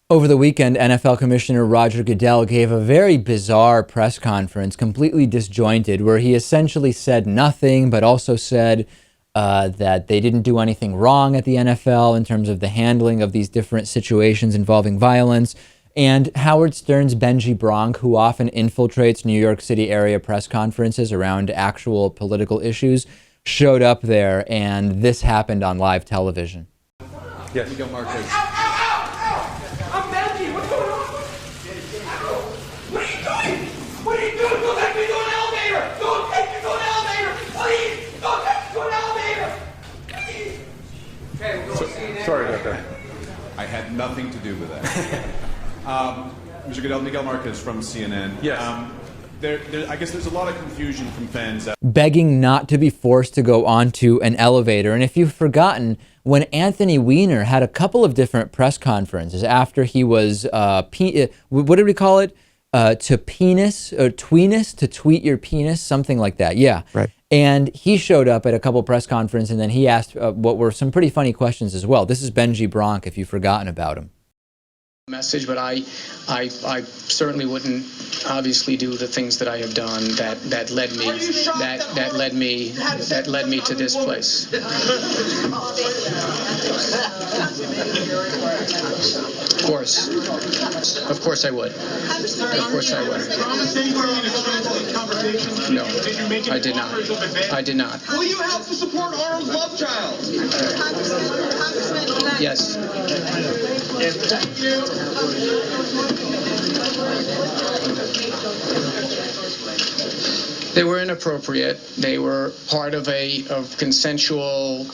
Over the weekend, NFL Commissioner Roger Goodell gave a very bizarre press conference, completely disjointed, where he essentially said nothing, but also said that they didn't do anything wrong at the NFL in terms of the handling of these different situations involving violence. And Howard Stern's Benjy Bronk, who often infiltrates New York City area press conferences around actual political issues, showed up there, and this happened on live television. Yes. Miguel Marquez. I'm Benjy. What's going on? What are you doing? What are you doing? Don't take me to an elevator. Don't take me to an elevator. Please. Don't take me to an elevator. Please. Okay, we're going to CNN. Sorry about that. I had nothing to do with that. Mr. Goodell, Miguel Marquez from CNN. Yes. I guess there's a lot of confusion from fans. Begging not to be forced to go onto an elevator. And if you've forgotten, when Anthony Weiner had a couple of different press conferences after he was, what did we call it? To penis, or tweenus, to tweet your penis, something like that. Yeah. Right. And he showed up at a couple press conferences, and then he asked what were some pretty funny questions as well. This is Benjy Bronk, if you've forgotten about him. Message, but I certainly wouldn't obviously do the things that I have done that led me to this place. Of course I would. Of course I would. No, I did not. I did not. Will you help to support Arnold's love child? Yes. Thank you. They were inappropriate. They were part of consensual,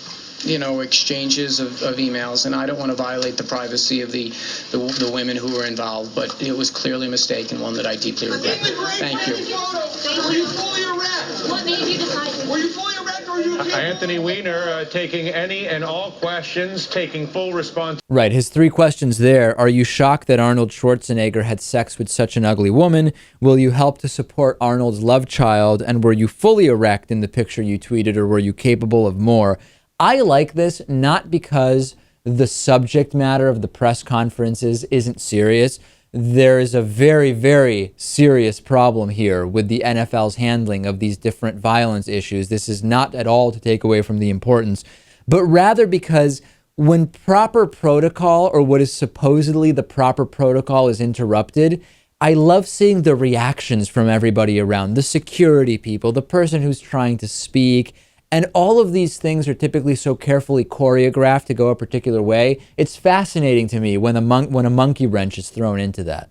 exchanges of emails, and I don't want to violate the privacy of the women who were involved, but it was clearly a mistake and one that I deeply regret. Thank you. Were you fully erect? What made you decide? Were you fully erect or were you? Anthony Weiner taking any and all questions, taking full responsibility. Right, his three questions there. Are you shocked that Arnold Schwarzenegger had sex with such an ugly woman? Will you help to support Arnold's love child? And were you fully erect in the picture you tweeted, or were you capable of more? I like this not because the subject matter of the press conferences isn't serious. There is a very, very serious problem here with the NFL's handling of these different violence issues. This is not at all to take away from the importance, but rather because when proper protocol, or what is supposedly the proper protocol, is interrupted, I love seeing the reactions from everybody around, the security people, the person who's trying to speak. And all of these things are typically so carefully choreographed to go a particular way. It's fascinating to me when a monkey wrench is thrown into that.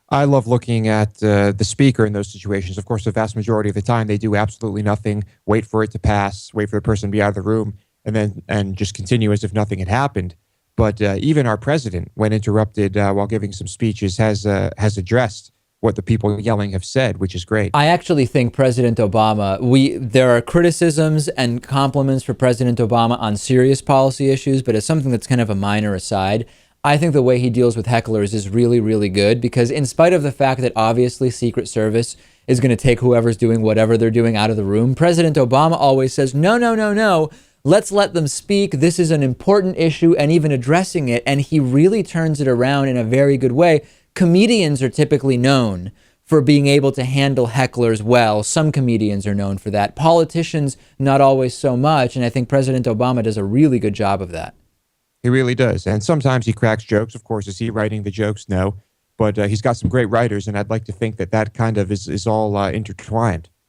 I love looking at the speaker in those situations. Of course, the vast majority of the time, they do absolutely nothing, wait for it to pass, wait for the person to be out of the room, and just continue as if nothing had happened. But even our president, when interrupted while giving some speeches, has addressed what the people yelling have said, which is great. I actually think President Obama, there are criticisms and compliments for President Obama on serious policy issues, but as something that's kind of a minor aside, I think the way he deals with hecklers is really, really good, because in spite of the fact that obviously Secret Service is going to take whoever's doing whatever they're doing out of the room, President Obama always says, no, no, no, no, let's let them speak. This is an important issue, and even addressing it, and he really turns it around in a very good way. Comedians are typically known for being able to handle hecklers well. Some comedians are known for that. Politicians, not always so much. And I think President Obama does a really good job of that. He really does. And sometimes he cracks jokes. Of course, is he writing the jokes? No. But he's got some great writers, and I'd like to think that kind of is all intertwined.